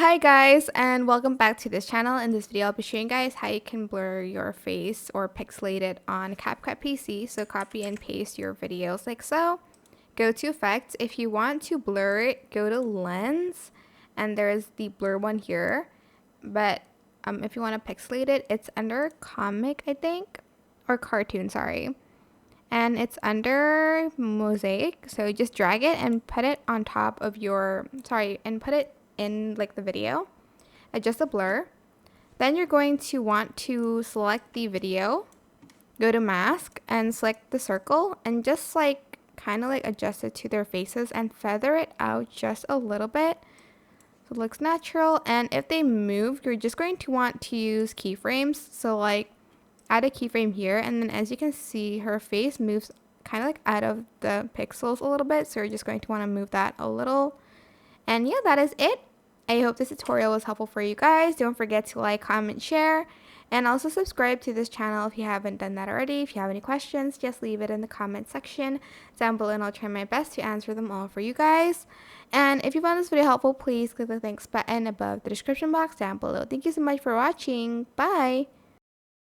Hi guys, and welcome back to this channel. In this video I'll be showing you guys how you can blur your face or pixelate it on CapCut PC. So copy and paste your videos like so. Go to effects. If you want to blur it, go to lens, and there's the blur one here. But if you want to pixelate it, it's under comic, I think, or cartoon, sorry. And it's under mosaic, so just drag it and put it on top of your, and put it in like the video. Adjust the blur. Then you're going to want to select the video, go to mask and select the circle and just like kind of like adjust it to their faces and feather it out just a little bit so it looks natural. And if they move, you're just going to want to use keyframes. So like add a keyframe here, and then as you can see, her face moves kind of like out of the pixels a little bit, so you're just going to want to move that a little. And yeah, that is it. I hope this tutorial was helpful for you guys. Don't forget to like, comment, share, and also subscribe to this channel if you haven't done that already. If you have any questions, just leave it in the comment section down below and I'll try my best to answer them all for you guys. And if you found this video helpful, please click the thanks button above the description box down below. Thank you so much for watching. Bye!